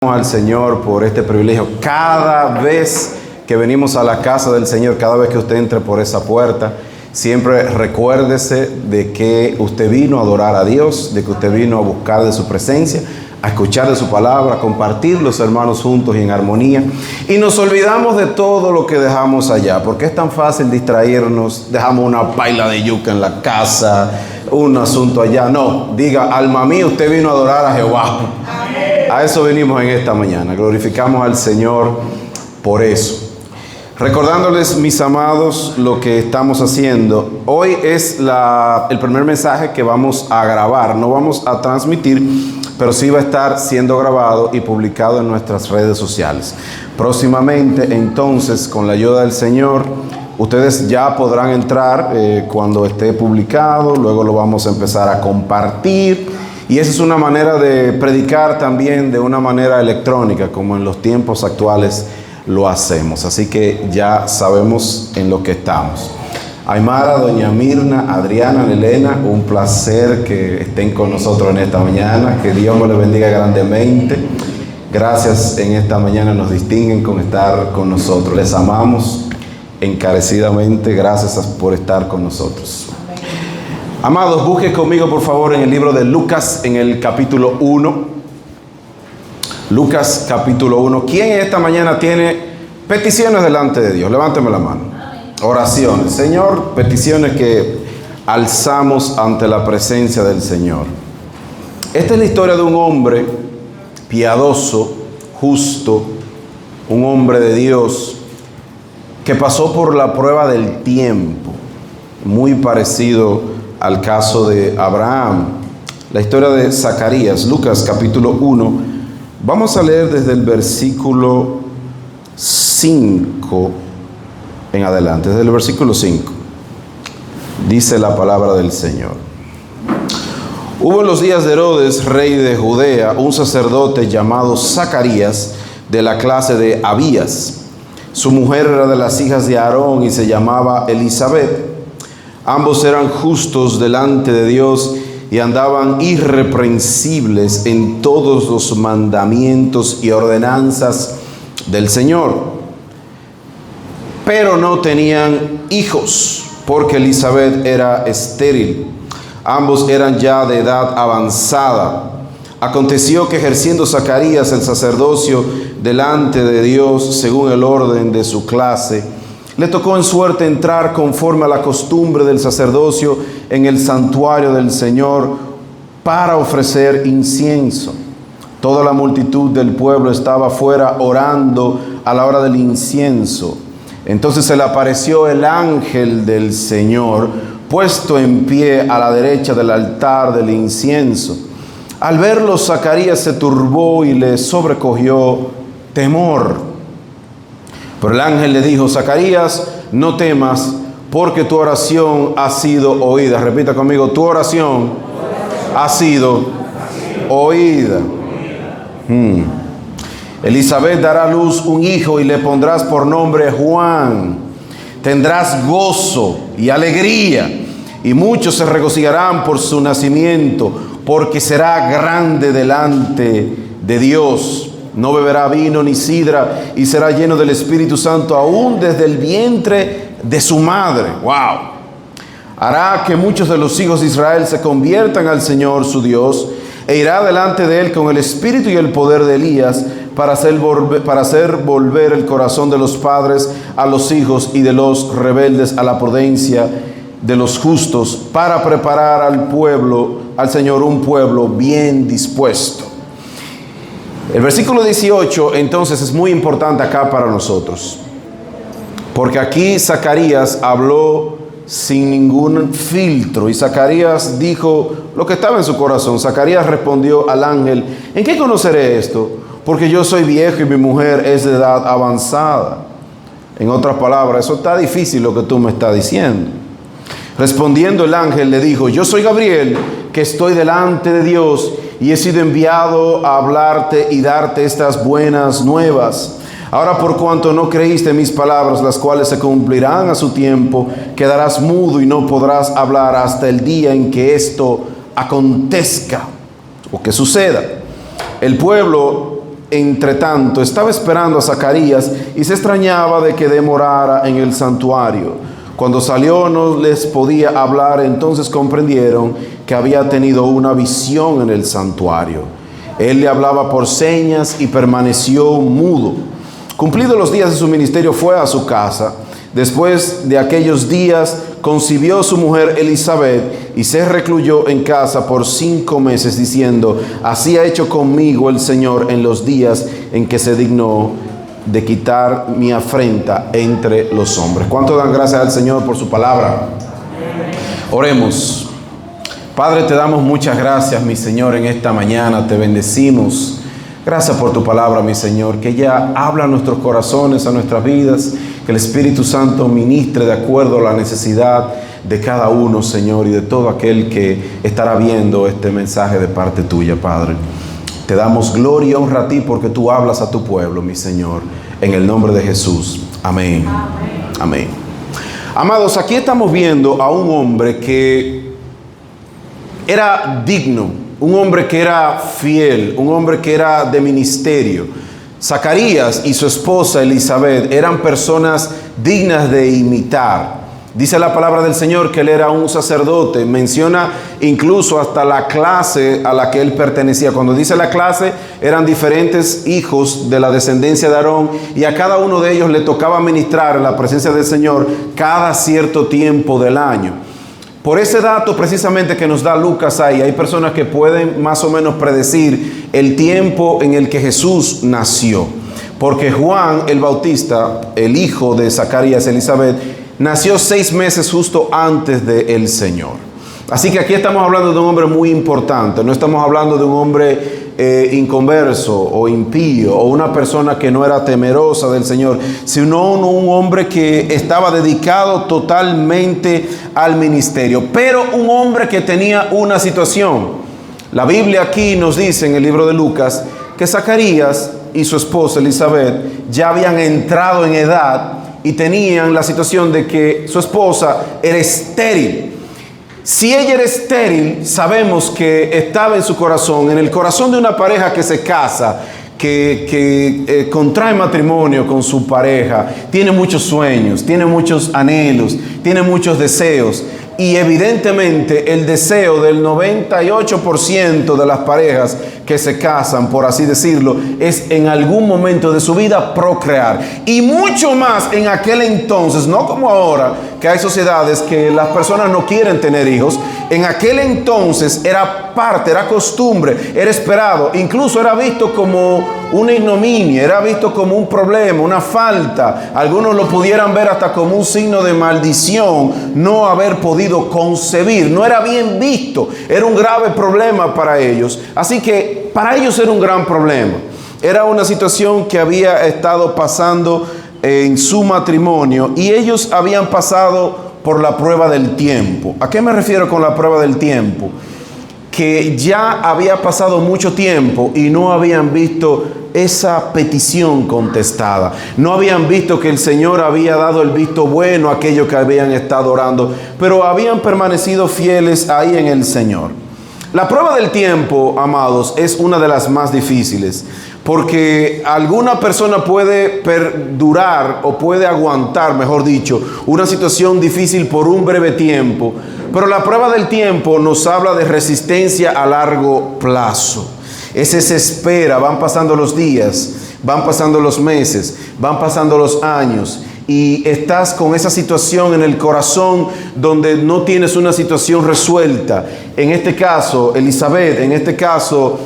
Al Señor por este privilegio. Cada vez que venimos a la casa del Señor, cada vez que usted entre por esa puerta, siempre recuérdese de que usted vino a adorar a Dios, de que usted vino a buscar de su presencia, a escuchar de su palabra, a compartir los hermanos juntos y en armonía. Y nos olvidamos de todo lo que dejamos allá, porque es tan fácil distraernos. Dejamos una paila de yuca en la casa, un asunto allá. No, diga, alma mía, usted vino a adorar a Jehová. A eso venimos en esta mañana. Glorificamos al Señor por eso. Recordándoles, mis amados, lo que estamos haciendo. Hoy es el primer mensaje que vamos a grabar. No vamos a transmitir, pero sí va a estar siendo grabado y publicado en nuestras redes sociales. Próximamente, entonces, con la ayuda del Señor, ustedes ya podrán entrar cuando esté publicado. Luego lo vamos a empezar a compartir. Y esa es una manera de predicar también de una manera electrónica, como en los tiempos actuales lo hacemos. Así que ya sabemos en lo que estamos. Aymara, doña Mirna, Adriana, Elena, un placer que estén con nosotros en esta mañana. Que Dios me les bendiga grandemente. Gracias, en esta mañana nos distinguen con estar con nosotros. Les amamos encarecidamente. Gracias por estar con nosotros. Amados, busquen conmigo por favor en el libro de Lucas, en el capítulo 1. Lucas capítulo 1. ¿Quién esta mañana tiene peticiones delante de Dios? Levánteme la mano. Oraciones. Señor, peticiones que alzamos ante la presencia del Señor. Esta es la historia de un hombre piadoso, justo, un hombre de Dios que pasó por la prueba del tiempo, muy parecido al caso de Abraham. La historia de Zacarías, Lucas capítulo 1. Vamos a leer desde el versículo 5 en adelante, desde el versículo 5. Dice la palabra del Señor. Hubo en los días de Herodes, rey de Judea, un sacerdote llamado Zacarías, de la clase de Abías. Su mujer era de las hijas de Aarón y se llamaba Elisabet. Ambos eran justos delante de Dios y andaban irreprensibles en todos los mandamientos y ordenanzas del Señor. Pero no tenían hijos, porque Elisabet era estéril. Ambos eran ya de edad avanzada. Aconteció que ejerciendo Zacarías el sacerdocio delante de Dios, según el orden de su clase, le tocó en suerte entrar conforme a la costumbre del sacerdocio en el santuario del Señor para ofrecer incienso. Toda la multitud del pueblo estaba afuera orando a la hora del incienso. Entonces se le apareció el ángel del Señor, puesto en pie a la derecha del altar del incienso. Al verlo, Zacarías se turbó y le sobrecogió temor. Pero el ángel le dijo: Zacarías, no temas, porque tu oración ha sido oída. Repita conmigo: tu oración ha sido oída. Elisabet dará a luz un hijo y le pondrás por nombre Juan. Tendrás gozo y alegría, y muchos se regocijarán por su nacimiento, porque será grande delante de Dios. No beberá vino ni sidra y será lleno del Espíritu Santo aún desde el vientre de su madre. ¡Wow! Hará que muchos de los hijos de Israel se conviertan al Señor su Dios, e irá delante de él con el espíritu y el poder de Elías para hacer volver el corazón de los padres a los hijos y de los rebeldes a la prudencia de los justos, para preparar al Señor un pueblo bien dispuesto. El versículo 18, entonces, es muy importante acá para nosotros, porque aquí Zacarías habló sin ningún filtro, y Zacarías dijo lo que estaba en su corazón. Zacarías respondió al ángel: ¿en qué conoceré esto? Porque yo soy viejo y mi mujer es de edad avanzada. En otras palabras, eso está difícil lo que tú me estás diciendo. Respondiendo el ángel le dijo: yo soy Gabriel, que estoy delante de Dios y he sido enviado a hablarte y darte estas buenas nuevas. Ahora, por cuanto no creíste mis palabras, las cuales se cumplirán a su tiempo, quedarás mudo y no podrás hablar hasta el día en que esto acontezca o que suceda. El pueblo entre tanto, estaba esperando a Zacarías y se extrañaba de que demorara en el santuario. Cuando salió no les podía hablar, entonces comprendieron que había tenido una visión en el santuario. Él le hablaba por señas y permaneció mudo. Cumplidos los días de su ministerio, fue a su casa. Después de aquellos días, concibió su mujer Elizabeth y se recluyó en casa por 5 meses, diciendo: así ha hecho conmigo el Señor en los días en que se dignó de quitar mi afrenta entre los hombres. ¿Cuánto dan gracias al Señor por su palabra? Oremos. Padre, te damos muchas gracias, mi Señor, en esta mañana. Te bendecimos. Gracias por tu palabra, mi Señor, que ella habla a nuestros corazones, a nuestras vidas, que el Espíritu Santo ministre de acuerdo a la necesidad de cada uno, Señor, y de todo aquel que estará viendo este mensaje de parte tuya, Padre. Te damos gloria y honra a ti porque tú hablas a tu pueblo, mi Señor, en el nombre de Jesús. Amén. Amén. Amén. Amados, aquí estamos viendo a un hombre que era digno, un hombre que era fiel, un hombre que era de ministerio. Zacarías y su esposa Elizabeth eran personas dignas de imitar. Dice la palabra del Señor que él era un sacerdote. Menciona incluso hasta la clase a la que él pertenecía. Cuando dice la clase, eran diferentes hijos de la descendencia de Aarón, y a cada uno de ellos le tocaba ministrar en la presencia del Señor cada cierto tiempo del año. Por ese dato precisamente que nos da Lucas ahí, hay personas que pueden más o menos predecir el tiempo en el que Jesús nació. Porque Juan el Bautista, el hijo de Zacarías y Elizabeth, nació 6 meses justo antes del Señor. Así que aquí estamos hablando de un hombre muy importante. No estamos hablando de un hombre inconverso o impío, o una persona que no era temerosa del Señor, sino un hombre que estaba dedicado totalmente al ministerio, pero un hombre que tenía una situación. La Biblia aquí nos dice en el libro de Lucas que Zacarías y su esposa Elizabeth ya habían entrado en edad y tenían la situación de que su esposa era estéril. Si ella era estéril, sabemos que estaba en su corazón, en el corazón de una pareja que se casa, que contrae matrimonio con su pareja, tiene muchos sueños, tiene muchos anhelos, tiene muchos deseos. Y evidentemente el deseo del 98% de las parejas que se casan, por así decirlo, es en algún momento de su vida procrear. Y mucho más en aquel entonces, no como ahora, que hay sociedades que las personas no quieren tener hijos. En aquel entonces era parte, era costumbre, era esperado, incluso era visto como una ignominia, era visto como un problema, una falta. Algunos lo pudieran ver hasta como un signo de maldición, no haber podido concebir. No era bien visto, era un grave problema para ellos. Así que para ellos era un gran problema. Era una situación que había estado pasando en su matrimonio, y ellos habían pasado por la prueba del tiempo. ¿A qué me refiero con la prueba del tiempo? Que ya había pasado mucho tiempo y no habían visto esa petición contestada. No habían visto que el Señor había dado el visto bueno a aquello que habían estado orando, pero habían permanecido fieles ahí en el Señor. La prueba del tiempo, amados, es una de las más difíciles, porque alguna persona puede perdurar o puede aguantar, mejor dicho, una situación difícil por un breve tiempo, pero la prueba del tiempo nos habla de resistencia a largo plazo. Ese se espera, van pasando los días, van pasando los meses, van pasando los años, y estás con esa situación en el corazón donde no tienes una situación resuelta. En este caso, Elizabeth, en este caso,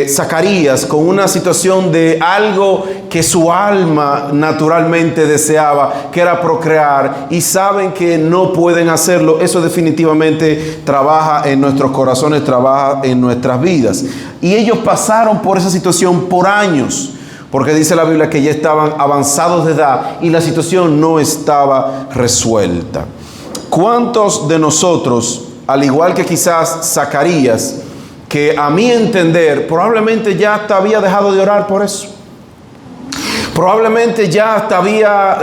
Zacarías, con una situación de algo que su alma naturalmente deseaba, que era procrear, y saben que no pueden hacerlo. Eso definitivamente trabaja en nuestros corazones, trabaja en nuestras vidas. Y ellos pasaron por esa situación por años, porque dice la Biblia que ya estaban avanzados de edad y la situación no estaba resuelta. ¿Cuántos de nosotros, al igual que quizás Zacarías, que a mi entender probablemente ya hasta había dejado de orar por eso? Probablemente ya hasta había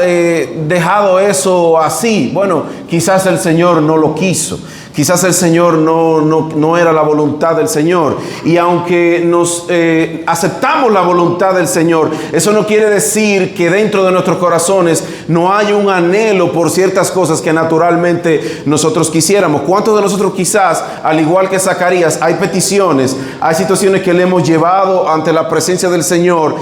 dejado eso así. Bueno, quizás el Señor no lo quiso. Quizás el Señor no era la voluntad del Señor. Y aunque nos aceptamos la voluntad del Señor, eso no quiere decir que dentro de nuestros corazones no hay un anhelo por ciertas cosas que naturalmente nosotros quisiéramos. ¿Cuántos de nosotros quizás, al igual que Zacarías, hay peticiones, hay situaciones que le hemos llevado ante la presencia del Señor,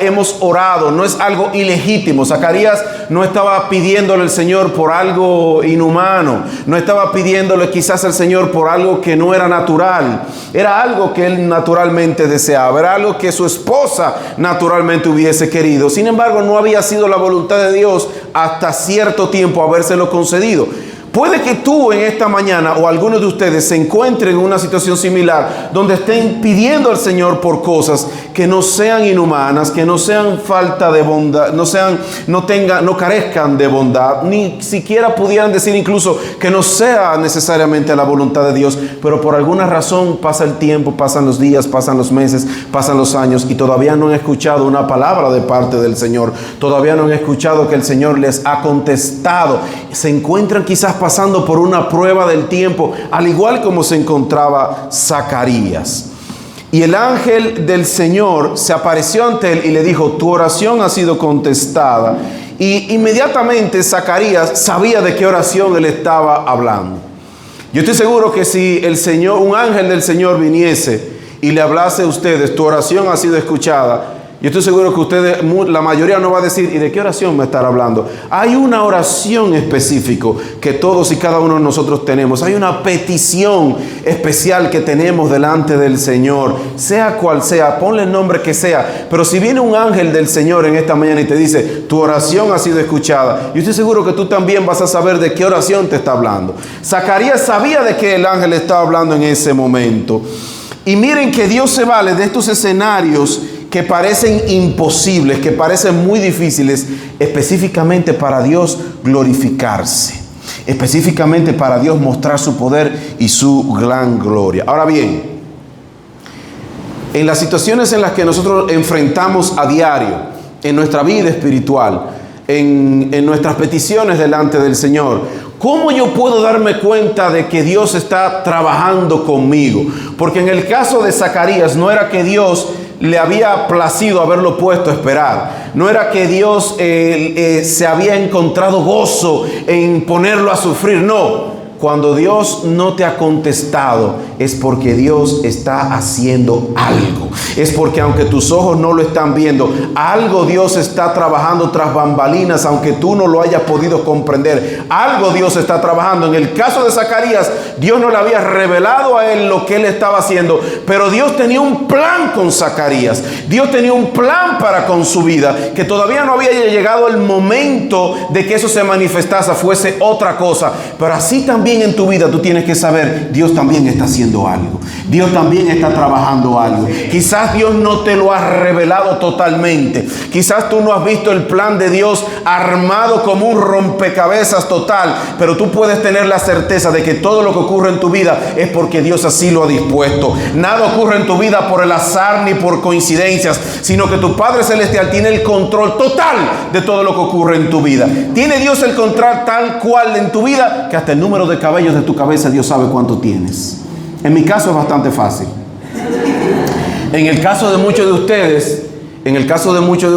hemos orado, no es algo ilegítimo? Zacarías no estaba pidiéndole al Señor por algo inhumano, no estaba pidiéndole quizás al Señor por algo que no era natural, era algo que él naturalmente deseaba, era algo que su esposa naturalmente hubiese querido. Sin embargo, no había sido la voluntad de Dios hasta cierto tiempo habérselo concedido. Puede que tú en esta mañana o algunos de ustedes se encuentren en una situación similar donde estén pidiendo al Señor por cosas que no sean inhumanas, que no sean falta de bondad, no carezcan de bondad, ni siquiera pudieran decir incluso que no sea necesariamente la voluntad de Dios, pero por alguna razón pasa el tiempo, pasan los días, pasan los meses, pasan los años y todavía no han escuchado una palabra de parte del Señor, todavía no han escuchado que el Señor les ha contestado. Se encuentran quizás pasando por una prueba del tiempo, al igual como se encontraba Zacarías. Y el ángel del Señor se apareció ante él y le dijo: tu oración ha sido contestada. Y inmediatamente Zacarías sabía de qué oración él estaba hablando. Yo estoy seguro que si un ángel del Señor viniese y le hablase a ustedes: tu oración ha sido escuchada, yo estoy seguro que ustedes, la mayoría no va a decir: ¿y de qué oración me estará hablando? Hay una oración específica que todos y cada uno de nosotros tenemos. Hay una petición especial que tenemos delante del Señor, sea cual sea, ponle el nombre que sea. Pero si viene un ángel del Señor en esta mañana y te dice: tu oración ha sido escuchada, yo estoy seguro que tú también vas a saber de qué oración te está hablando. Zacarías sabía de qué el ángel estaba hablando en ese momento. Y miren que Dios se vale de estos escenarios que parecen imposibles, que parecen muy difíciles, específicamente para Dios glorificarse, específicamente para Dios mostrar su poder y su gran gloria. Ahora bien, en las situaciones en las que nosotros enfrentamos a diario, en nuestra vida espiritual, en nuestras peticiones delante del Señor, ¿cómo yo puedo darme cuenta de que Dios está trabajando conmigo? Porque en el caso de Zacarías no era que Dios le había placido haberlo puesto a esperar. No era que Dios se había encontrado gozo en ponerlo a sufrir. No. Cuando Dios no te ha contestado es porque Dios está haciendo algo. Es porque aunque tus ojos no lo están viendo, algo Dios está trabajando tras bambalinas, aunque tú no lo hayas podido comprender. Algo Dios está trabajando. En el caso de Zacarías, Dios no le había revelado a él lo que él estaba haciendo, pero Dios tenía un plan con Zacarías. Dios tenía un plan para con su vida, que todavía no había llegado el momento de que eso se manifestase, fuese otra cosa. Pero así también en tu vida tú tienes que saber: Dios también está haciendo algo, Dios también está trabajando algo. Quizás Dios no te lo ha revelado totalmente, quizás tú no has visto el plan de Dios armado como un rompecabezas total, pero tú puedes tener la certeza de que todo lo que ocurre en tu vida es porque Dios así lo ha dispuesto. Nada ocurre en tu vida por el azar ni por coincidencias, sino que tu Padre Celestial tiene el control total de todo lo que ocurre en tu vida. Tiene Dios el control tal cual en tu vida que hasta el número de cabellos de tu cabeza Dios sabe cuánto tienes. En mi caso es bastante fácil. En el caso de muchos de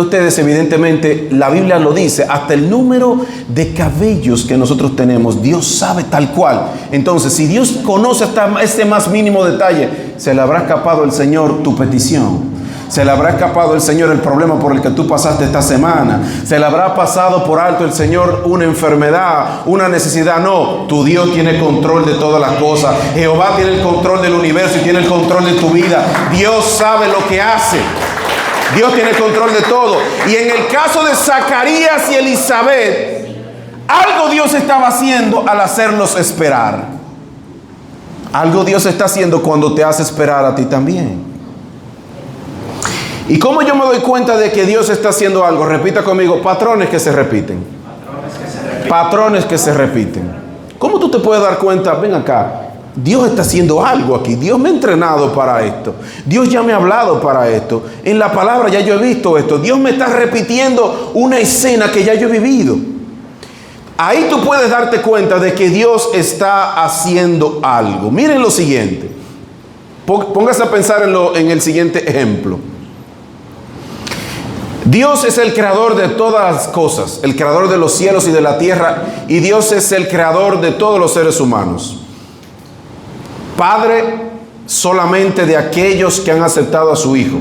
ustedes, evidentemente la Biblia lo dice, hasta el número de cabellos que nosotros tenemos Dios sabe tal cual. Entonces, si Dios conoce hasta este más mínimo detalle, se le habrá escapado al Señor tu petición. Se le habrá escapado al Señor el problema por el que tú pasaste esta semana. Se le habrá pasado por alto el Señor una enfermedad, una necesidad. No, tu Dios tiene control de todas las cosas. Jehová tiene el control del universo y tiene el control de tu vida. Dios sabe lo que hace. Dios tiene el control de todo. Y en el caso de Zacarías y Elizabeth, algo Dios estaba haciendo al hacerlos esperar. Algo Dios está haciendo cuando te hace esperar a ti también. ¿Y cómo yo me doy cuenta de que Dios está haciendo algo? Repita conmigo: patrones que se repiten. Patrones que se repiten. ¿Cómo tú te puedes dar cuenta? Ven acá, Dios está haciendo algo aquí. Dios me ha entrenado para esto. Dios ya me ha hablado para esto. En la palabra ya yo he visto esto. Dios me está repitiendo una escena que ya yo he vivido. ahí tú puedes darte cuenta de que Dios está haciendo algo. Miren lo siguiente. Póngase a pensar en el siguiente ejemplo. Dios es el creador de todas las cosas, el creador de los cielos y de la tierra, y Dios es el creador de todos los seres humanos. Padre solamente de aquellos que han aceptado a su Hijo.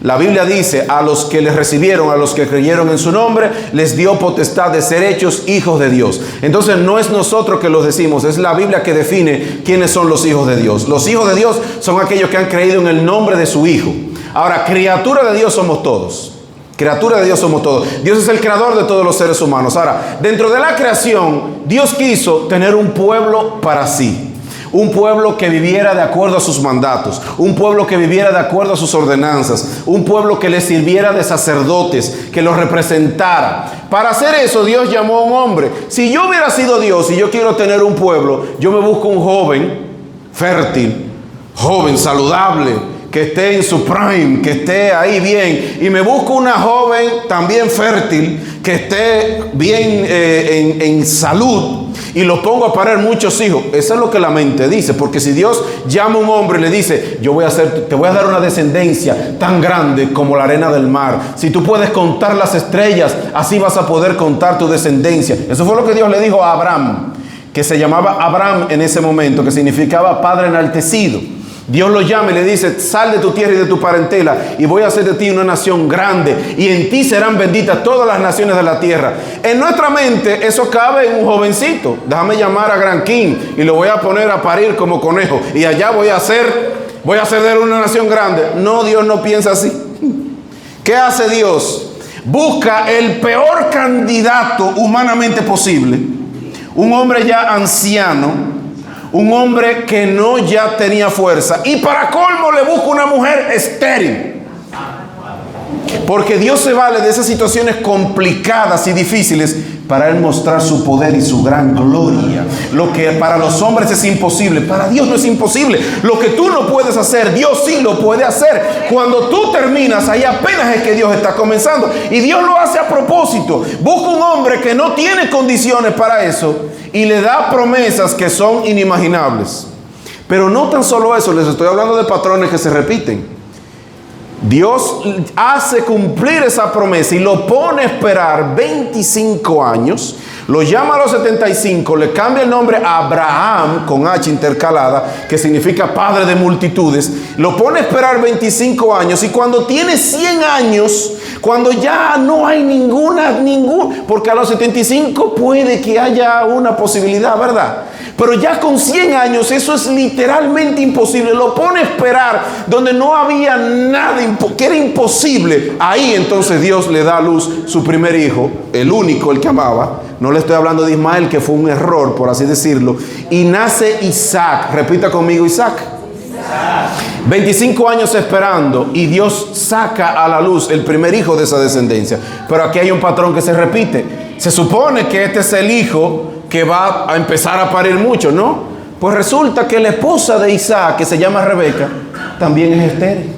La Biblia dice, a los que le recibieron, a los que creyeron en su nombre, les dio potestad de ser hechos hijos de Dios. Entonces no es nosotros que los decimos, es la Biblia que define quiénes son los hijos de Dios. Los hijos de Dios son aquellos que han creído en el nombre de su Hijo. Ahora, criatura de Dios somos todos. Criatura de Dios somos todos. Dios es el creador de todos los seres humanos. Ahora, dentro de la creación, Dios quiso tener un pueblo para sí. Un pueblo que viviera de acuerdo a sus mandatos. Un pueblo que viviera de acuerdo a sus ordenanzas. Un pueblo que le sirviera de sacerdotes, que los representara. Para hacer eso, Dios llamó a un hombre. Si yo hubiera sido Dios y yo quiero tener un pueblo, yo me busco un joven fértil, joven saludable, que esté en su prime, que esté ahí bien, y me busco una joven también fértil, que esté bien en salud, y lo pongo a parir muchos hijos. Eso es lo que la mente dice, porque si Dios llama a un hombre y le dice, te voy a dar una descendencia tan grande como la arena del mar. Si tú puedes contar las estrellas, así vas a poder contar tu descendencia. Eso fue lo que Dios le dijo a Abraham, que se llamaba Abraham en ese momento, que significaba padre enaltecido. Dios lo llama y le dice, sal de tu tierra y de tu parentela y voy a hacer de ti una nación grande y en ti serán benditas todas las naciones de la tierra. En nuestra mente eso cabe en un jovencito. Déjame llamar a Gran King y lo voy a poner a parir como conejo y allá voy a hacer de él una nación grande. No, Dios no piensa así. ¿Qué hace Dios? Busca el peor candidato humanamente posible. Un hombre ya anciano, un hombre que no ya tenía fuerza, y para colmo le busca una mujer estéril. Porque Dios se vale de esas situaciones complicadas y difíciles para Él mostrar su poder y su gran gloria. Lo que para los hombres es imposible, para Dios no es imposible. Lo que tú no puedes hacer, Dios sí lo puede hacer. Cuando tú terminas, ahí apenas es que Dios está comenzando. Y Dios lo hace a propósito. Busca un hombre que no tiene condiciones para eso y le da promesas que son inimaginables. Pero no tan solo eso, les estoy hablando de patrones que se repiten. Dios hace cumplir esa promesa y lo pone a esperar 25 años. Lo llama a los 75, le cambia el nombre a Abraham con H intercalada, que significa padre de multitudes. Lo pone a esperar 25 años y cuando tiene 100 años, cuando ya no hay porque a los 75 puede que haya una posibilidad, ¿verdad? Pero ya con 100 años eso es literalmente imposible. Lo pone a esperar donde no había nada, que era imposible. Ahí entonces Dios le da a luz su primer hijo, el único, el que amaba. No le estoy hablando de Ismael, que fue un error, por así decirlo. Y nace Isaac. Repita conmigo, Isaac. 25 años esperando y Dios saca a la luz el primer hijo de esa descendencia. Pero aquí hay un patrón que se repite. Se supone que este es el hijo que va a empezar a parir mucho, ¿no? Pues resulta que la esposa de Isaac, que se llama Rebeca, también es estéril.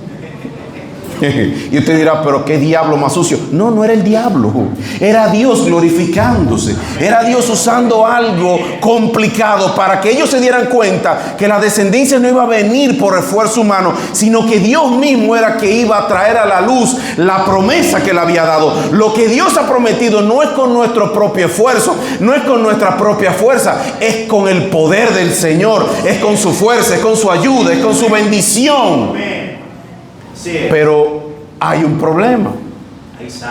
Y usted dirá, pero qué diablo más sucio. No, no era el diablo, era Dios glorificándose, era Dios usando algo complicado para que ellos se dieran cuenta que la descendencia no iba a venir por esfuerzo humano, sino que Dios mismo era que iba a traer a la luz la promesa que le había dado. Lo que Dios ha prometido no es con nuestro propio esfuerzo, no es con nuestra propia fuerza, es con el poder del Señor, es con su fuerza, es con su ayuda, es con su bendición. Pero hay un problema.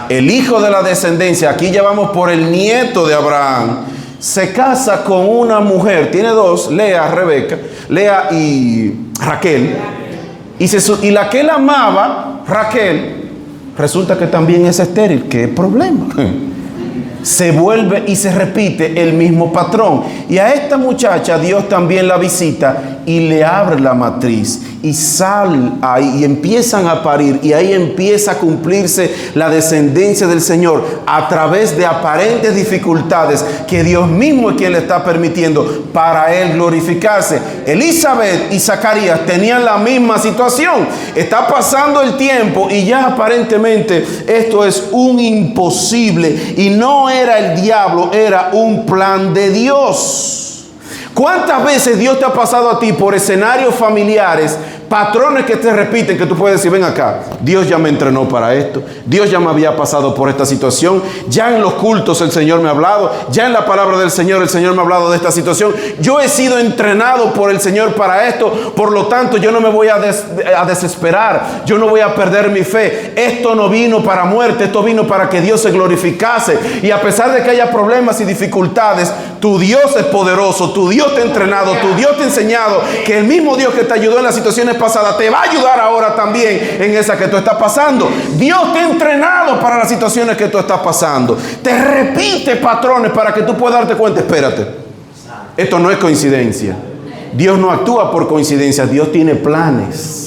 El hijo de la descendencia, aquí ya vamos por el nieto de Abraham, se casa con una mujer, tiene dos, Lea y Raquel, y la que él amaba, Raquel, resulta que también es estéril. ¿Qué problema? Se vuelve y se repite el mismo patrón. Y a esta muchacha Dios también la visita y le abre la matriz y sale ahí y empiezan a parir, y ahí empieza a cumplirse la descendencia del Señor a través de aparentes dificultades que Dios mismo es quien le está permitiendo para Él glorificarse. Elizabeth y Zacarías tenían la misma situación. Está pasando el tiempo y ya aparentemente esto es un imposible, y no era el diablo, era un plan de Dios. ¿Cuántas veces Dios te ha pasado a ti por escenarios familiares, patrones que te repiten, que tú puedes decir, ven acá, Dios ya me entrenó para esto, Dios ya me había pasado por esta situación, ya en los cultos el Señor me ha hablado, ya en la palabra del Señor el Señor me ha hablado de esta situación, yo he sido entrenado por el Señor para esto, por lo tanto yo no me voy a desesperar, yo no voy a perder mi fe, esto no vino para muerte, esto vino para que Dios se glorificase, y a pesar de que haya problemas y dificultades, tu Dios es poderoso, tu Dios te ha entrenado, tu Dios te ha enseñado que el mismo Dios que te ayudó en las situaciones pasadas te va a ayudar ahora también en esa que tú estás pasando. Dios te ha entrenado para las situaciones que tú estás pasando. Te repite patrones para que tú puedas darte cuenta. Espérate, esto no es coincidencia. Dios no actúa por coincidencia. Dios tiene planes.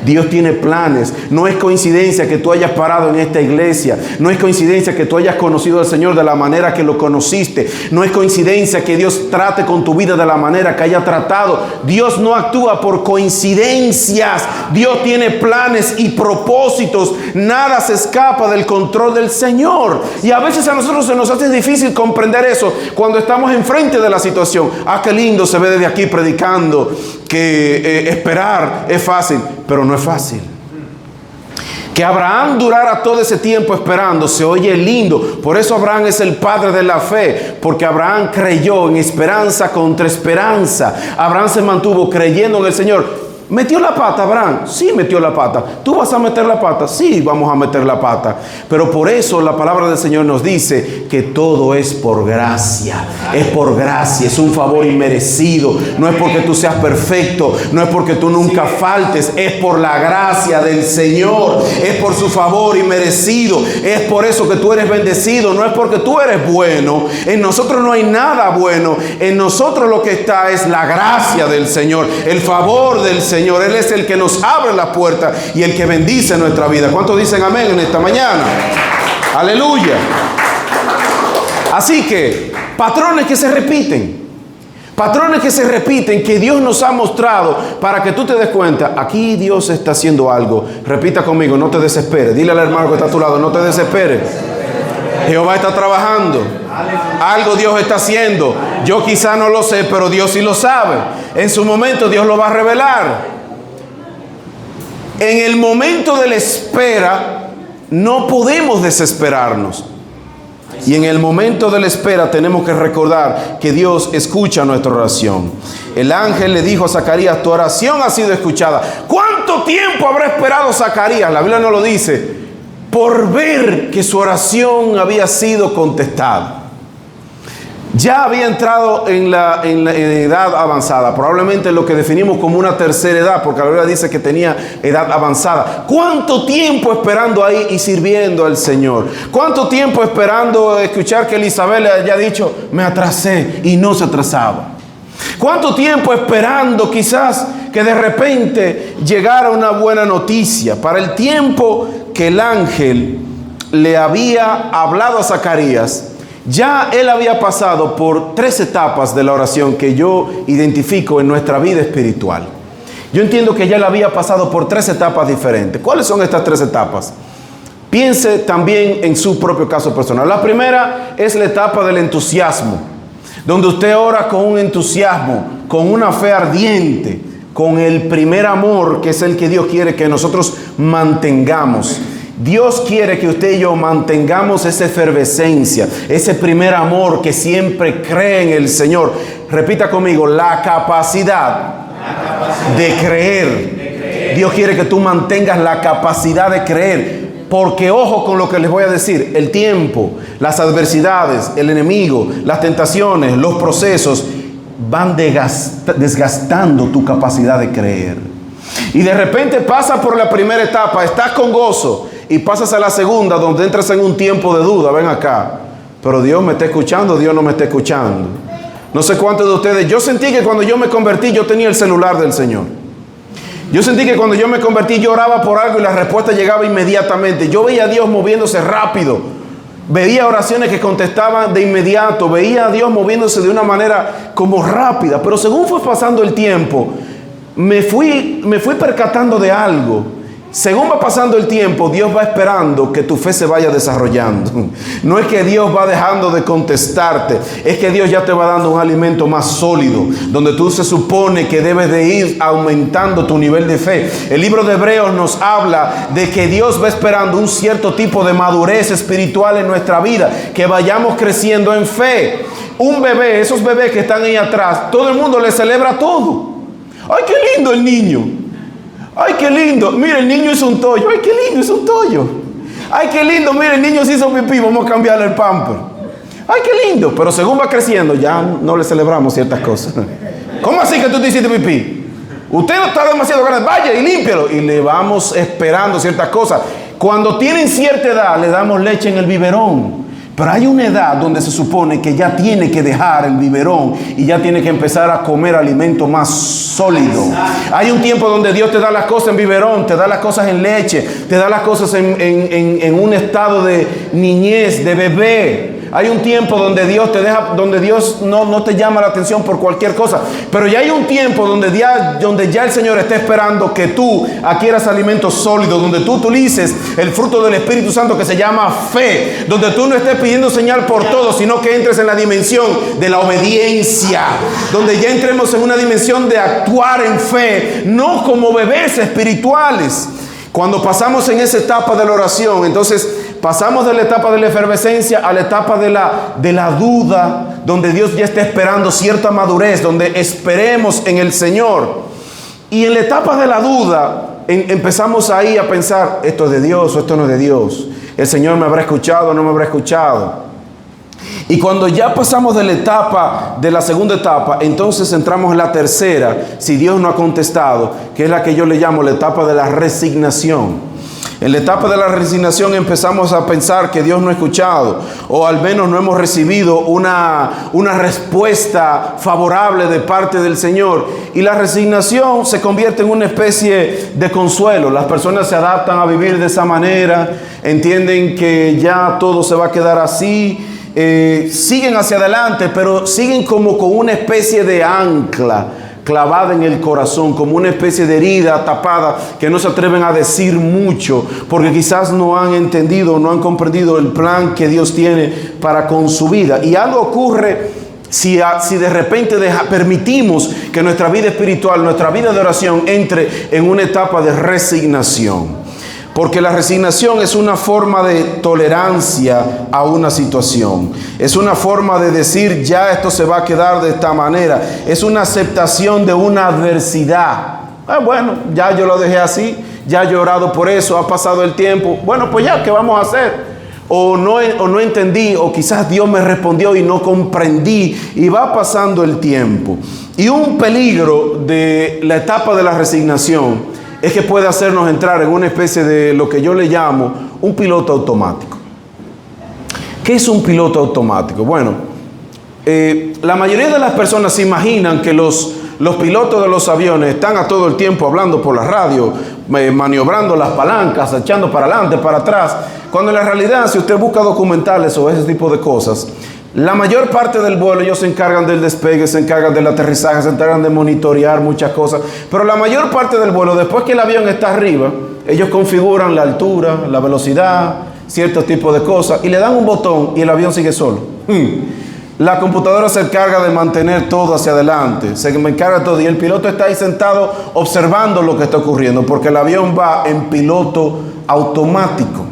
Dios tiene planes. No es coincidencia que tú hayas parado en esta iglesia. No es coincidencia que tú hayas conocido al Señor de la manera que lo conociste. No es coincidencia que Dios trate con tu vida de la manera que haya tratado. Dios no actúa por coincidencias. Dios tiene planes y propósitos. Nada se escapa del control del Señor. Y a veces a nosotros se nos hace difícil comprender eso cuando estamos enfrente de la situación. Ah, qué lindo se ve desde aquí predicando que esperar es fácil, pero no es fácil. Que Abraham durara todo ese tiempo esperando se oye lindo. Por eso Abraham es el padre de la fe, porque Abraham creyó en esperanza contra esperanza. Abraham se mantuvo creyendo en el Señor. ¿Metió la pata Abraham? Sí, metió la pata. ¿Tú vas a meter la pata? Sí, vamos a meter la pata. Pero por eso la palabra del Señor nos dice que todo es por gracia. Es por gracia, es un favor inmerecido. No es porque tú seas perfecto, no es porque tú nunca faltes. Es por la gracia del Señor. Es por su favor inmerecido. Es por eso que tú eres bendecido. No es porque tú eres bueno. En nosotros no hay nada bueno. En nosotros lo que está es la gracia del Señor, el favor del Señor. Él es el que nos abre la puerta y el que bendice nuestra vida. ¿Cuántos dicen amén en esta mañana? Aleluya. Así que, patrones que se repiten. Patrones que se repiten, que Dios nos ha mostrado para que tú te des cuenta. Aquí Dios está haciendo algo. Repita conmigo, no te desesperes. Dile al hermano que está a tu lado, no te desesperes. Jehová está trabajando. Algo Dios está haciendo. Yo quizá no lo sé, pero Dios sí lo sabe. En su momento Dios lo va a revelar. En el momento de la espera no podemos desesperarnos. Y en el momento de la espera tenemos que recordar que Dios escucha nuestra oración. El ángel le dijo a Zacarías, tu oración ha sido escuchada. ¿Cuánto tiempo habrá esperado Zacarías? La Biblia no lo dice. Por ver que su oración había sido contestada. Ya había entrado en la edad avanzada, probablemente lo que definimos como una tercera edad, porque la Biblia dice que tenía edad avanzada. ¿Cuánto tiempo esperando ahí y sirviendo al Señor? ¿Cuánto tiempo esperando escuchar que Elizabeth le haya dicho, me atrasé, y no se atrasaba? ¿Cuánto tiempo esperando quizás que de repente llegara una buena noticia? Para el tiempo que el ángel le había hablado a Zacarías, ya él había pasado por 3 etapas de la oración que yo identifico en nuestra vida espiritual. Yo entiendo que ya él había pasado por 3 etapas diferentes. ¿Cuáles son estas 3 etapas? Piense también en su propio caso personal. La primera es la etapa del entusiasmo, donde usted ora con un entusiasmo, con una fe ardiente, con el primer amor, que es el que Dios quiere que nosotros mantengamos. Dios quiere que usted y yo mantengamos esa efervescencia, ese primer amor que siempre cree en el Señor. Repita conmigo, la capacidad de creer. Dios quiere que tú mantengas la capacidad de creer. Porque ojo con lo que les voy a decir, el tiempo, las adversidades, el enemigo, las tentaciones, los procesos van desgastando tu capacidad de creer. Y de repente pasas por la primera etapa, estás con gozo, y pasas a la segunda, donde entras en un tiempo de duda. Ven acá, pero Dios me está escuchando, Dios no me está escuchando. No sé cuántos de ustedes, yo sentí que cuando yo me convertí, yo tenía el celular del Señor. Yo sentí que cuando yo me convertí, yo oraba por algo y la respuesta llegaba inmediatamente. Yo veía a Dios moviéndose rápido. Veía oraciones que contestaban de inmediato. Veía a Dios moviéndose de una manera como rápida. Pero según fue pasando el tiempo, me fui percatando de algo. Según va pasando el tiempo, Dios va esperando que tu fe se vaya desarrollando. No es que Dios va dejando de contestarte, es que Dios ya te va dando un alimento más sólido, donde tú se supone que debes de ir aumentando tu nivel de fe. El libro de Hebreos nos habla de que Dios va esperando un cierto tipo de madurez espiritual en nuestra vida, que vayamos creciendo en fe. Un bebé, esos bebés que están ahí atrás, todo el mundo le celebra todo. ¡Ay, qué lindo el niño! ¡Ay, qué lindo! Mira, el niño hizo un tollo. ¡Ay, qué lindo! Hizo un tollo. ¡Ay, qué lindo! Mira, el niño se hizo pipí. Vamos a cambiarle el pamper. ¡Ay, qué lindo! Pero según va creciendo, ya no le celebramos ciertas cosas. ¿Cómo así que tú te hiciste pipí? Usted no está demasiado grande. Vaya y límpialo. Y le vamos esperando ciertas cosas. Cuando tienen cierta edad, le damos leche en el biberón. Pero hay una edad donde se supone que ya tiene que dejar el biberón y ya tiene que empezar a comer alimento más sólido. Hay un tiempo donde Dios te da las cosas en biberón, te da las cosas en leche, te da las cosas en un estado de niñez, de bebé. Hay un tiempo donde Dios te deja, donde Dios no te llama la atención por cualquier cosa. Pero ya hay un tiempo donde ya el Señor está esperando que tú adquieras alimentos sólidos, donde tú utilices el fruto del Espíritu Santo que se llama fe, donde tú no estés pidiendo señal por todo, sino que entres en la dimensión de la obediencia, donde ya entremos en una dimensión de actuar en fe, no como bebés espirituales. Cuando pasamos en esa etapa de la oración, entonces pasamos de la etapa de la efervescencia a la etapa de la duda, donde Dios ya está esperando cierta madurez, donde esperemos en el Señor. Y en la etapa de la duda, empezamos ahí a pensar, esto es de Dios o esto no es de Dios. El Señor me habrá escuchado o no me habrá escuchado. Y cuando ya pasamos de la segunda etapa, entonces entramos en la tercera, si Dios no ha contestado, que es la que yo le llamo la etapa de la resignación. En la etapa de la resignación empezamos a pensar que Dios no ha escuchado, o al menos no hemos recibido una respuesta favorable de parte del Señor. Y la resignación se convierte en una especie de consuelo. Las personas se adaptan a vivir de esa manera, entienden que ya todo se va a quedar así, siguen hacia adelante, pero siguen como con una especie de ancla clavada en el corazón, como una especie de herida tapada, que no se atreven a decir mucho, porque quizás no han entendido, no han comprendido el plan que Dios tiene para con su vida. Y algo ocurre si de repente permitimos que nuestra vida espiritual, nuestra vida de oración entre en una etapa de resignación. Porque la resignación es una forma de tolerancia a una situación. Es una forma de decir, ya esto se va a quedar de esta manera. Es una aceptación de una adversidad. Bueno, ya yo lo dejé así, ya yo he orado por eso, ha pasado el tiempo. Bueno, pues ya, ¿qué vamos a hacer? O no entendí, o quizás Dios me respondió y no comprendí, y va pasando el tiempo. Y un peligro de la etapa de la resignación es que puede hacernos entrar en una especie de lo que yo le llamo un piloto automático. ¿Qué es un piloto automático? Bueno, la mayoría de las personas se imaginan que los pilotos de los aviones están a todo el tiempo hablando por la radio, maniobrando las palancas, echando para adelante, para atrás, cuando en la realidad, si usted busca documentales o ese tipo de cosas, la mayor parte del vuelo ellos se encargan del despegue, se encargan del aterrizaje, se encargan de monitorear muchas cosas, pero la mayor parte del vuelo, después que el avión está arriba, ellos configuran la altura, la velocidad, ciertos tipos de cosas, y le dan un botón y el avión sigue solo. La computadora se encarga de mantener todo hacia adelante, se encarga de todo, y el piloto está ahí sentado observando lo que está ocurriendo, porque el avión va en piloto automático.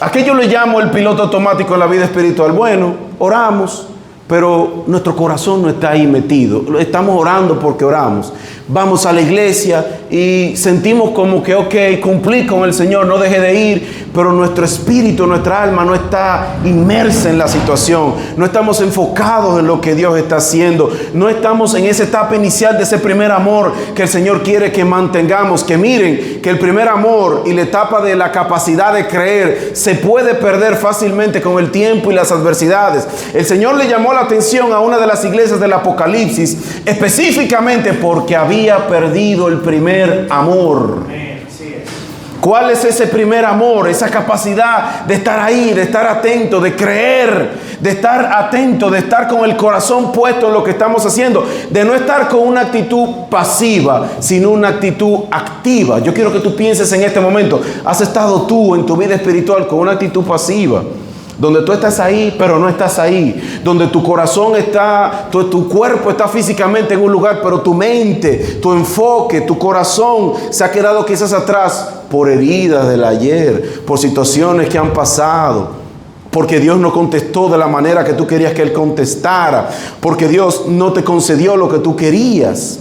¿A qué yo le llamo el piloto automático en la vida espiritual? Bueno, oramos, pero nuestro corazón no está ahí metido. Estamos orando porque oramos, vamos a la iglesia y sentimos como que, ok, cumplí con el Señor, no dejé de ir, pero nuestro espíritu, nuestra alma no está inmersa en la situación, no estamos enfocados en lo que Dios está haciendo, no estamos en esa etapa inicial de ese primer amor que el Señor quiere que mantengamos. Que miren que el primer amor y la etapa de la capacidad de creer se puede perder fácilmente con el tiempo y las adversidades. El Señor le llamó la atención a una de las iglesias del Apocalipsis específicamente porque había perdido el primer amor. ¿Cuál es ese primer amor? Esa capacidad de estar ahí, de estar atento, de creer, de estar atento, de estar con el corazón puesto en lo que estamos haciendo, de no estar con una actitud pasiva, sino una actitud activa. Yo quiero que tú pienses en este momento, ¿has estado tú en tu vida espiritual con una actitud pasiva? Donde tú estás ahí, pero no estás ahí. Donde tu corazón está, tu cuerpo está físicamente en un lugar, pero tu mente, tu enfoque, tu corazón se ha quedado quizás atrás por heridas del ayer, por situaciones que han pasado, porque Dios no contestó de la manera que tú querías que Él contestara, porque Dios no te concedió lo que tú querías.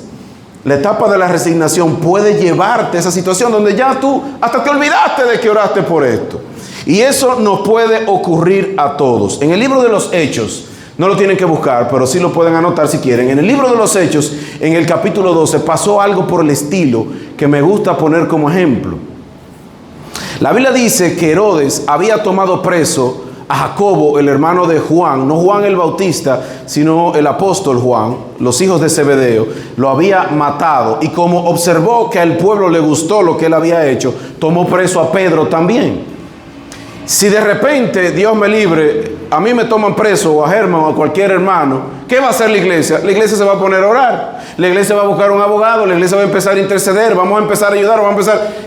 La etapa de la resignación puede llevarte a esa situación donde ya tú hasta te olvidaste de que oraste por esto. Y eso nos puede ocurrir a todos. En el libro de los Hechos, no lo tienen que buscar, pero sí lo pueden anotar si quieren. En el libro de los Hechos, en el capítulo 12, pasó algo por el estilo que me gusta poner como ejemplo. La Biblia dice que Herodes había tomado preso a Jacobo, el hermano de Juan, no Juan el Bautista, sino el apóstol Juan, los hijos de Zebedeo, lo había matado. Y como observó que al pueblo le gustó lo que él había hecho, tomó preso a Pedro también. Si de repente, Dios me libre, a mí me toman preso o a Germán o a cualquier hermano, ¿qué va a hacer la iglesia? La iglesia se va a poner a orar, la iglesia va a buscar un abogado, la iglesia va a empezar a interceder, vamos a empezar a ayudar,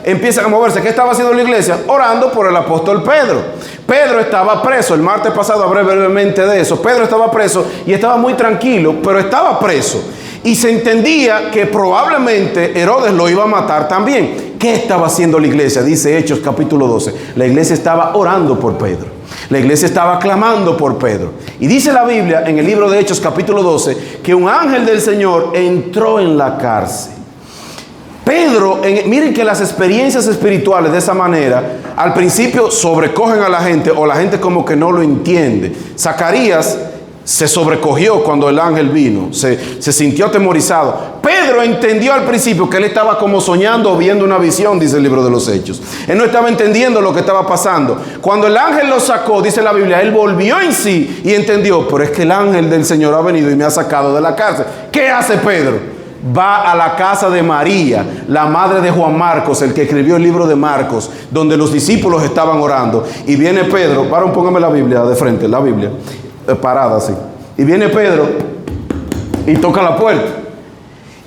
empiezan a moverse. ¿Qué estaba haciendo la iglesia? Orando por el apóstol Pedro. Pedro estaba preso, el martes pasado hablé brevemente de eso. Pedro estaba preso y estaba muy tranquilo, pero estaba preso. Y se entendía que probablemente Herodes lo iba a matar también. ¿Qué estaba haciendo la iglesia? Dice Hechos capítulo 12. La iglesia estaba orando por Pedro. La iglesia estaba clamando por Pedro. Y dice la Biblia en el libro de Hechos capítulo 12 que un ángel del Señor entró en la cárcel. Pedro, miren que las experiencias espirituales de esa manera al principio sobrecogen a la gente o la gente como que no lo entiende. Zacarías se sobrecogió cuando el ángel vino, se sintió atemorizado. Pedro entendió al principio que él estaba como soñando o viendo una visión, dice el libro de los Hechos. Él no estaba entendiendo lo que estaba pasando. Cuando el ángel lo sacó, dice la Biblia, él volvió en sí y entendió, pero es que el ángel del Señor ha venido y me ha sacado de la cárcel. ¿Qué hace Pedro? Va a la casa de María, la madre de Juan Marcos, el que escribió el libro de Marcos, donde los discípulos estaban orando. Y viene Pedro, póngame la Biblia de frente, la Biblia. Parada así. Y viene Pedro y toca la puerta.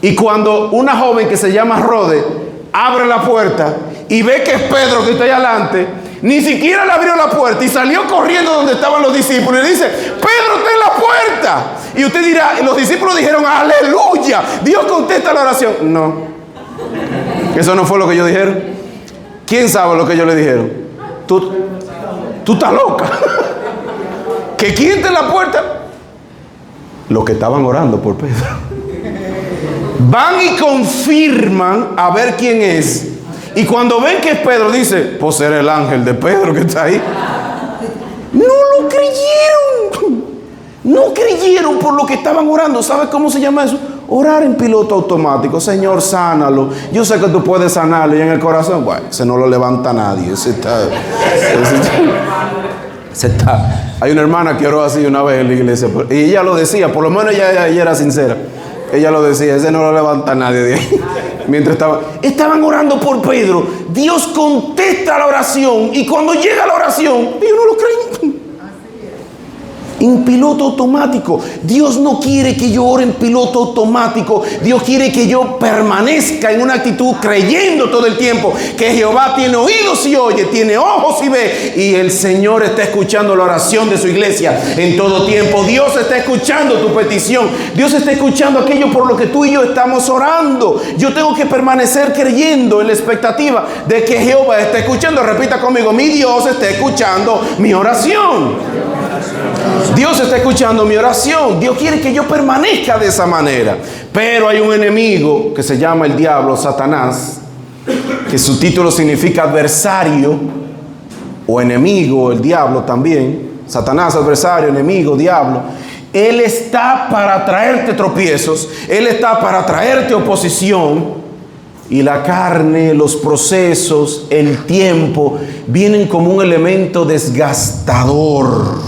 Y cuando una joven que se llama Rode abre la puerta y ve que es Pedro que está ahí adelante, ni siquiera le abrió la puerta y salió corriendo donde estaban los discípulos y le dice: Pedro está en la puerta. Y usted dirá, los discípulos dijeron: aleluya, Dios contesta la oración. No, eso no fue lo que ellos dijeron. ¿Quién sabe lo que ellos le dijeron? Tú estás loca. ¿Que quién está en la puerta? Los que estaban orando por Pedro. Van y confirman a ver quién es. Y cuando ven que es Pedro, dice: pues será el ángel de Pedro que está ahí. No lo creyeron. No creyeron por lo que estaban orando. ¿Sabes cómo se llama eso? Orar en piloto automático. Señor, sánalo. Yo sé que tú puedes sanarlo. Y en el corazón, bueno, ese no lo levanta nadie. Ese está. Hay una hermana que oró así una vez en la iglesia y ella lo decía, por lo menos ella era sincera. Ella lo decía: ese no lo levanta nadie de ahí. Mientras estaban orando por Pedro, Dios contesta la oración, y cuando llega la oración, ellos no lo creen. En piloto automático. Dios no quiere que yo ore en piloto automático. Dios quiere que yo permanezca en una actitud creyendo todo el tiempo que Jehová tiene oídos y oye, tiene ojos y ve, y el Señor está escuchando la oración de su iglesia en todo tiempo. Dios está escuchando tu petición. Dios está escuchando aquello por lo que tú y yo estamos orando. Yo tengo que permanecer creyendo en la expectativa de que Jehová está escuchando. Repita conmigo: mi Dios está escuchando mi oración. Dios está escuchando mi oración. Dios quiere que yo permanezca de esa manera. Pero hay un enemigo que se llama el diablo, Satanás, que su título significa adversario o enemigo, el diablo también. Satanás, adversario, enemigo, diablo. Él está para traerte tropiezos. Él está para traerte oposición. Y la carne, los procesos, el tiempo, vienen como un elemento desgastador.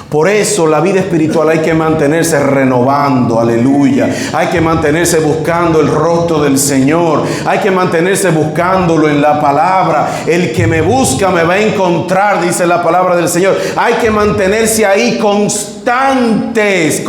Por eso la vida espiritual hay que mantenerse renovando, aleluya. Hay que mantenerse buscando el rostro del Señor. Hay que mantenerse buscándolo en la palabra. El que me busca me va a encontrar, dice la palabra del Señor. Hay que mantenerse ahí constantes.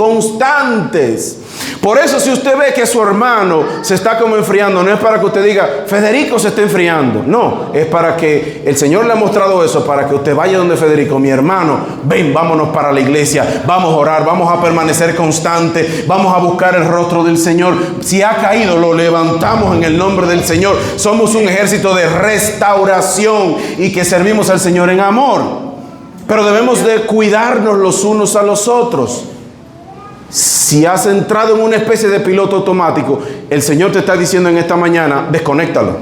Por eso si usted ve que su hermano se está como enfriando, no es para que usted diga, Federico se está enfriando. No, es para que el Señor le ha mostrado eso, para que usted vaya donde Federico, mi hermano, ven, vámonos para la iglesia, vamos a orar, vamos a permanecer constante, vamos a buscar el rostro del Señor. Si ha caído, lo levantamos en el nombre del Señor. Somos un ejército de restauración y que servimos al Señor en amor. Pero debemos de cuidarnos los unos a los otros. Si has entrado en una especie de piloto automático, el Señor te está diciendo en esta mañana, desconéctalo,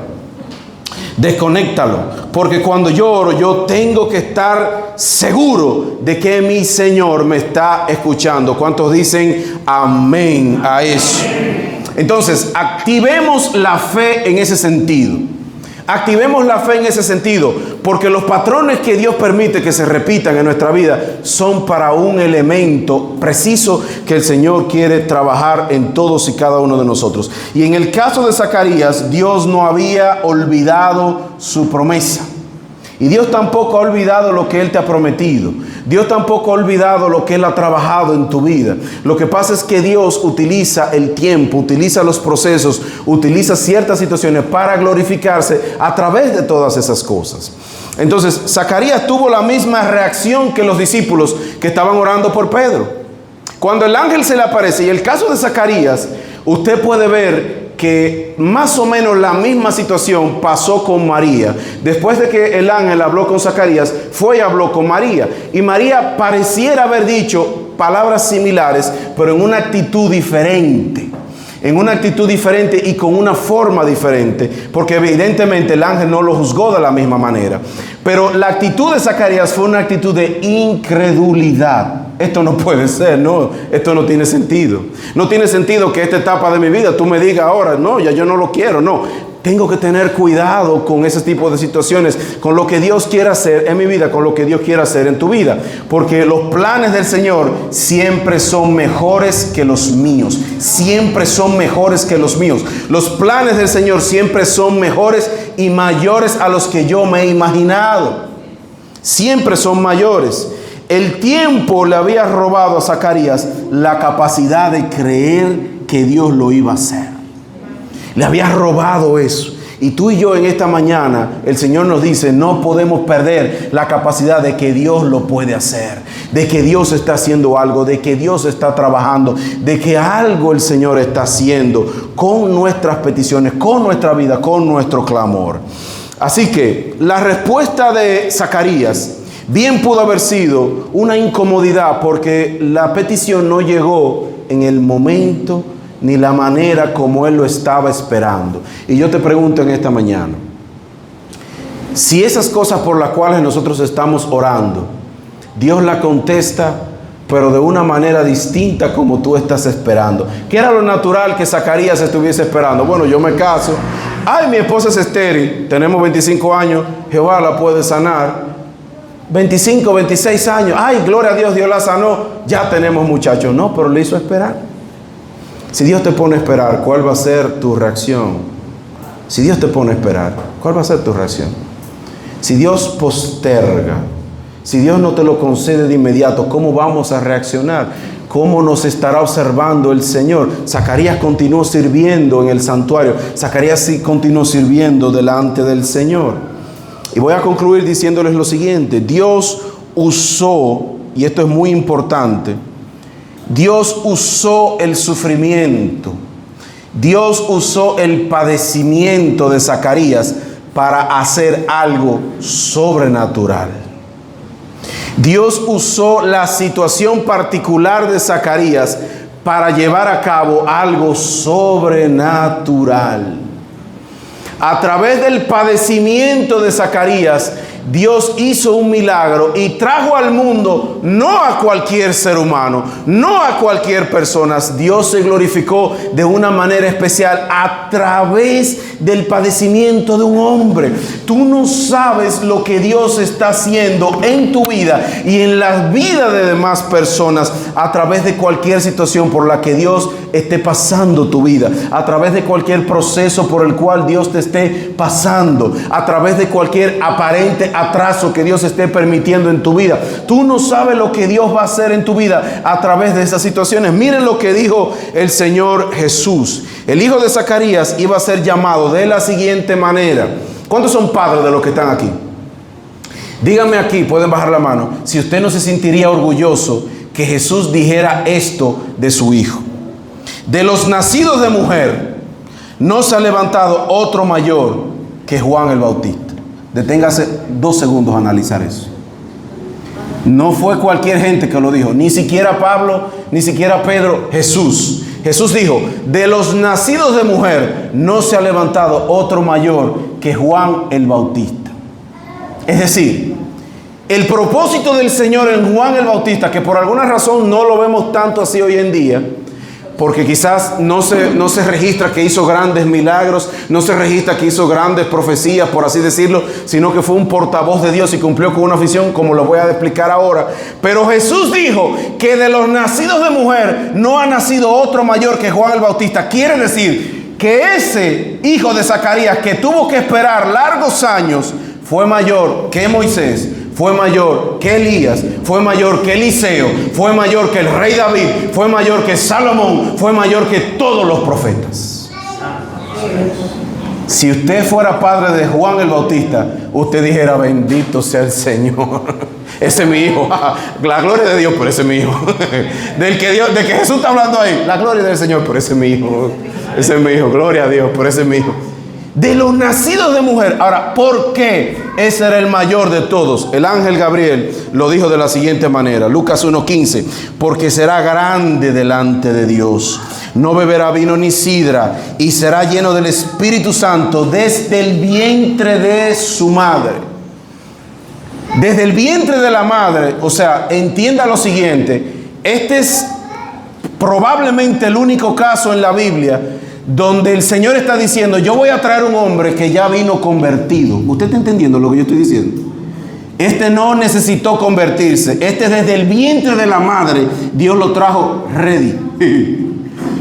porque cuando yo oro, yo tengo que estar seguro de que mi Señor me está escuchando. ¿Cuántos dicen amén a eso? Entonces, activemos la fe en ese sentido. Activemos la fe en ese sentido, porque los patrones que Dios permite que se repitan en nuestra vida son para un elemento preciso que el Señor quiere trabajar en todos y cada uno de nosotros. Y en el caso de Zacarías, Dios no había olvidado su promesa. Y Dios tampoco ha olvidado lo que Él te ha prometido. Dios tampoco ha olvidado lo que Él ha trabajado en tu vida. Lo que pasa es que Dios utiliza el tiempo, utiliza los procesos, utiliza ciertas situaciones para glorificarse a través de todas esas cosas. Entonces, Zacarías tuvo la misma reacción que los discípulos que estaban orando por Pedro. Cuando el ángel se le aparece, y el caso de Zacarías, usted puede ver que más o menos la misma situación pasó con María. Después de que el ángel habló con Zacarías, fue y habló con María. Y María pareciera haber dicho palabras similares, pero en una actitud diferente. Y con una forma diferente, porque evidentemente el ángel no lo juzgó de la misma manera. Pero la actitud de Zacarías fue una actitud de incredulidad. Esto no puede ser, no, esto no tiene sentido. No tiene sentido que esta etapa de mi vida tú me digas ahora, no, ya yo no lo quiero, no. Tengo que tener cuidado con ese tipo de situaciones, con lo que Dios quiere hacer en mi vida, con lo que Dios quiere hacer en tu vida. Porque los planes del Señor siempre son mejores que los míos. Siempre son mejores que los míos. Los planes del Señor siempre son mejores y mayores a los que yo me he imaginado. Siempre son mayores. El tiempo le había robado a Zacarías la capacidad de creer que Dios lo iba a hacer. Le había robado eso. Y tú y yo en esta mañana, el Señor nos dice, no podemos perder la capacidad de que Dios lo puede hacer, de que Dios está haciendo algo, de que Dios está trabajando, de que algo el Señor está haciendo con nuestras peticiones, con nuestra vida, con nuestro clamor. Así que la respuesta de Zacarías bien pudo haber sido una incomodidad, porque la petición no llegó en el momento ni la manera como él lo estaba esperando. Y yo te pregunto en esta mañana, si esas cosas por las cuales nosotros estamos orando, Dios la contesta, pero de una manera distinta como tú estás esperando. ¿Qué era lo natural que Zacarías estuviese esperando? Bueno, yo me caso. Ay, mi esposa es estéril. Tenemos 25 años. Jehová la puede sanar. 25, 26 años. Ay, gloria a Dios, Dios la sanó. Ya tenemos muchachos. No, pero le hizo esperar. Si Dios te pone a esperar, ¿cuál va a ser tu reacción? Si Dios te pone a esperar, ¿cuál va a ser tu reacción? Si Dios posterga, si Dios no te lo concede de inmediato, ¿cómo vamos a reaccionar? ¿Cómo nos estará observando el Señor? Zacarías continuó sirviendo en el santuario. Zacarías sí continuó sirviendo delante del Señor. Y voy a concluir diciéndoles lo siguiente. Dios usó, y esto es muy importante, Dios usó el sufrimiento, Dios usó el padecimiento de Zacarías para hacer algo sobrenatural. Dios usó la situación particular de Zacarías para llevar a cabo algo sobrenatural. A través del padecimiento de Zacarías, Dios hizo un milagro y trajo al mundo no a cualquier ser humano, no a cualquier persona. Dios se glorificó de una manera especial a través del padecimiento de un hombre. Tú no sabes lo que Dios está haciendo en tu vida y en la vida de demás personas a través de cualquier situación por la que Dios esté pasando tu vida, a través de cualquier proceso por el cual Dios te esté pasando, a través de cualquier aparente atraso que Dios esté permitiendo en tu vida. Tú no sabes lo que Dios va a hacer en tu vida a través de esas situaciones. Miren lo que dijo el Señor Jesús. El hijo de Zacarías iba a ser llamado de la siguiente manera. ¿Cuántos son padres de los que están aquí? Díganme aquí, pueden bajar la mano, si usted no se sentiría orgulloso que Jesús dijera esto de su hijo. De los nacidos de mujer no se ha levantado otro mayor que Juan el Bautista. Deténgase 2 segundos a analizar eso. No fue cualquier gente que lo dijo, ni siquiera Pablo, ni siquiera Pedro, Jesús. Jesús dijo, de los nacidos de mujer no se ha levantado otro mayor que Juan el Bautista. Es decir, el propósito del Señor en Juan el Bautista, que por alguna razón no lo vemos tanto así hoy en día, porque quizás no se registra que hizo grandes milagros, no se registra que hizo grandes profecías, por así decirlo, sino que fue un portavoz de Dios y cumplió con una visión, como lo voy a explicar ahora. Pero Jesús dijo que de los nacidos de mujer no ha nacido otro mayor que Juan el Bautista. Quiere decir que ese hijo de Zacarías, que tuvo que esperar largos años, fue mayor que Moisés, fue mayor que Elías, fue mayor que Eliseo, fue mayor que el rey David, fue mayor que Salomón, fue mayor que todos los profetas. Si usted fuera padre de Juan el Bautista, usted dijera, bendito sea el Señor. Ese es mi hijo. La gloria de Dios, pero ese es mi hijo. De que Jesús está hablando ahí. La gloria del Señor, pero ese es mi hijo. Ese es mi hijo. Gloria a Dios, pero ese es mi hijo. De los nacidos de mujer. Ahora, ¿por qué? Ese era el mayor de todos. El ángel Gabriel lo dijo de la siguiente manera. Lucas 1:15. Porque será grande delante de Dios. No beberá vino ni sidra. Y será lleno del Espíritu Santo desde el vientre de su madre. Desde el vientre de la madre. O sea, entienda lo siguiente. Este es probablemente el único caso en la Biblia donde el Señor está diciendo, yo voy a traer un hombre que ya vino convertido. ¿Usted está entendiendo lo que yo estoy diciendo? Este no necesitó convertirse. Este desde el vientre de la madre, Dios lo trajo ready.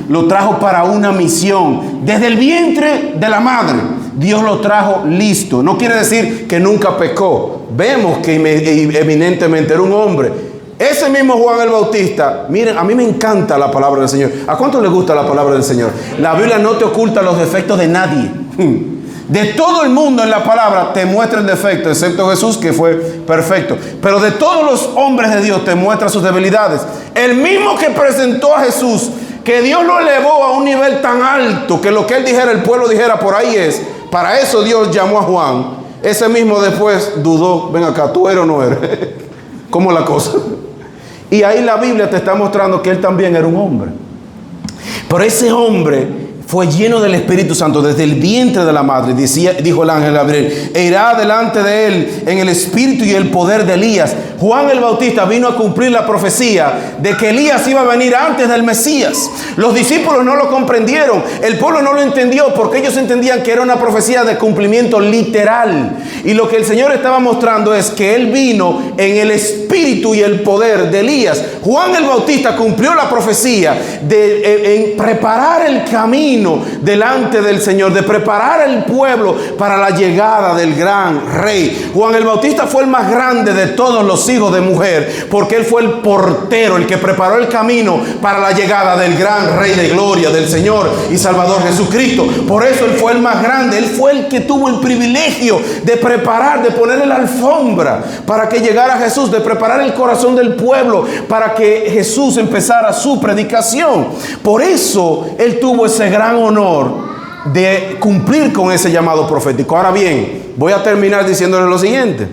Lo trajo para una misión. Desde el vientre de la madre, Dios lo trajo listo. No quiere decir que nunca pecó. Vemos que eminentemente era un hombre. Ese mismo Juan el Bautista, miren, a mí me encanta la palabra del Señor. ¿A cuánto le gusta la palabra del Señor? La Biblia no te oculta los defectos de nadie. De todo el mundo en la palabra te muestra el defecto, excepto Jesús, que fue perfecto. Pero de todos los hombres de Dios te muestra sus debilidades. El mismo que presentó a Jesús, que Dios lo elevó a un nivel tan alto que lo que él dijera, el pueblo dijera, por ahí es. Para eso Dios llamó a Juan. Ese mismo después dudó, ven acá, ¿tú eres o no eres? ¿Cómo la cosa? Y ahí la Biblia te está mostrando que él también era un hombre. Pero ese hombre fue lleno del Espíritu Santo desde el vientre de la madre, dijo el ángel Gabriel, e irá delante de él en el espíritu y el poder de Elías. Juan el Bautista vino a cumplir la profecía de que Elías iba a venir antes del Mesías. Los discípulos no lo comprendieron, el pueblo no lo entendió porque ellos entendían que era una profecía de cumplimiento literal. Y lo que el Señor estaba mostrando es que él vino en el espíritu y el poder de Elías. Juan el Bautista cumplió la profecía en preparar el camino delante del Señor, de preparar el pueblo para la llegada del gran rey. Juan el Bautista fue el más grande de todos los hijos de mujer, porque él fue el portero, el que preparó el camino para la llegada del gran rey de gloria, del Señor y Salvador Jesucristo. Por eso él fue el más grande. Él fue el que tuvo el privilegio de preparar, de ponerle la alfombra para que llegara Jesús, de preparar el corazón del pueblo para que Jesús empezara su predicación. Por eso él tuvo ese gran honor de cumplir con ese llamado profético. Ahora bien, voy a terminar diciéndole lo siguiente.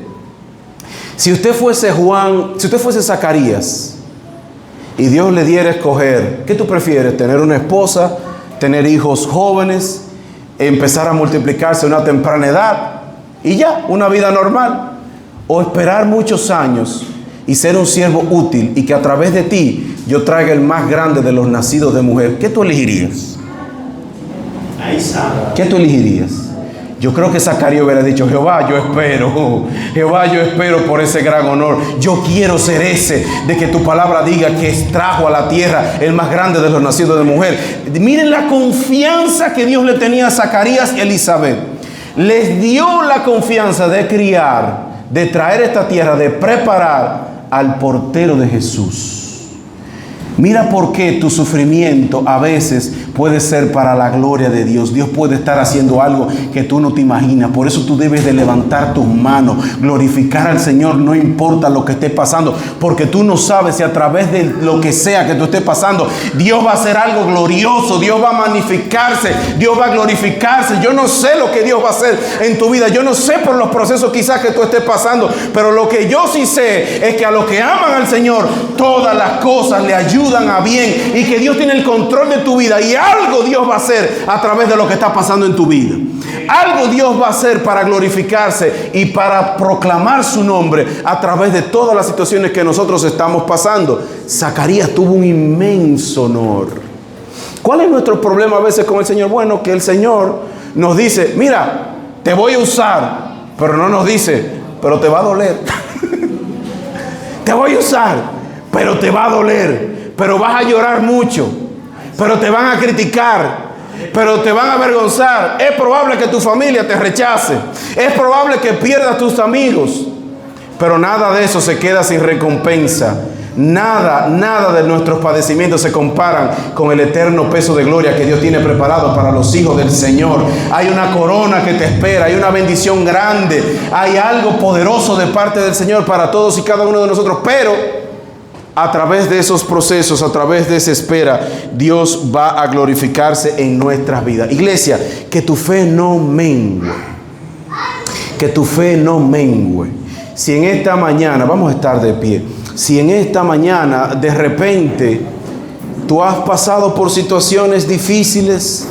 Si usted fuese Juan, si usted fuese Zacarías y Dios le diera a escoger, ¿qué tú prefieres? ¿Tener una esposa, tener hijos jóvenes, empezar a multiplicarse a una temprana edad y ya, una vida normal? ¿O esperar muchos años y ser un siervo útil y que a través de ti yo traiga el más grande de los nacidos de mujer? ¿Qué tú elegirías? ¿Qué tú elegirías? Yo creo que Zacarías hubiera dicho: Jehová, yo espero por ese gran honor. Yo quiero ser ese, de que tu palabra diga que trajo a la tierra el más grande de los nacidos de mujer. Miren la confianza que Dios le tenía a Zacarías y Elizabeth. Les dio la confianza de criar, de traer esta tierra, de preparar al portero de Jesús. Mira por qué tu sufrimiento a veces puede ser para la gloria de Dios. Dios puede estar haciendo algo que tú no te imaginas. Por eso tú debes de levantar tus manos, glorificar al Señor, no importa lo que esté pasando, porque tú no sabes si a través de lo que sea que tú estés pasando, Dios va a hacer algo glorioso, Dios va a magnificarse, Dios va a glorificarse. Yo no sé lo que Dios va a hacer en tu vida, yo no sé por los procesos quizás que tú estés pasando, pero lo que yo sí sé es que a los que aman al Señor, todas las cosas le ayudan a bien, y que Dios tiene el control de tu vida, y algo Dios va a hacer a través de lo que está pasando en tu vida. Algo Dios va a hacer para glorificarse y para proclamar su nombre a través de todas las situaciones que nosotros estamos pasando. Zacarías tuvo un inmenso honor. ¿Cuál es nuestro problema a veces con el Señor? Bueno, que el Señor nos dice: mira, te voy a usar, pero no nos dice: pero te va a doler. Te voy a usar, pero te va a doler. Pero vas a llorar mucho, pero te van a criticar, pero te van a avergonzar. Es probable que tu familia te rechace, es probable que pierdas tus amigos, pero nada de eso se queda sin recompensa. Nada de nuestros padecimientos se comparan con el eterno peso de gloria que Dios tiene preparado para los hijos del Señor. Hay una corona que te espera, hay una bendición grande, hay algo poderoso de parte del Señor para todos y cada uno de nosotros, pero a través de esos procesos, a través de esa espera, Dios va a glorificarse en nuestras vidas. Iglesia, que tu fe no mengue. Que tu fe no mengue. Si en esta mañana, vamos a estar de pie, si en esta mañana de repente tú has pasado por situaciones difíciles,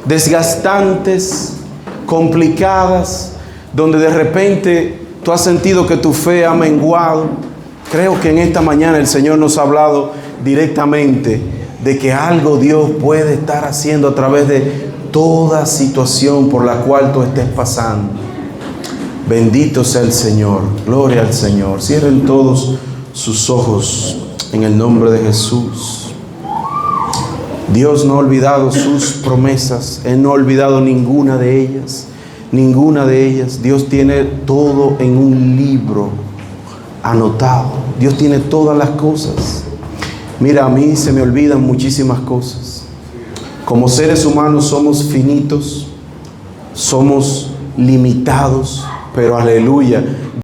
desgastantes, complicadas, donde de repente tú has sentido que tu fe ha menguado, creo que en esta mañana el Señor nos ha hablado directamente de que algo Dios puede estar haciendo a través de toda situación por la cual tú estés pasando. Bendito sea el Señor, gloria al Señor. Cierren todos sus ojos en el nombre de Jesús. Dios no ha olvidado sus promesas, Él no ha olvidado ninguna de ellas, Dios tiene todo en un libro anotado. Dios tiene todas las cosas. Mira, a mí se me olvidan muchísimas cosas. Como seres humanos somos finitos, somos limitados, pero aleluya,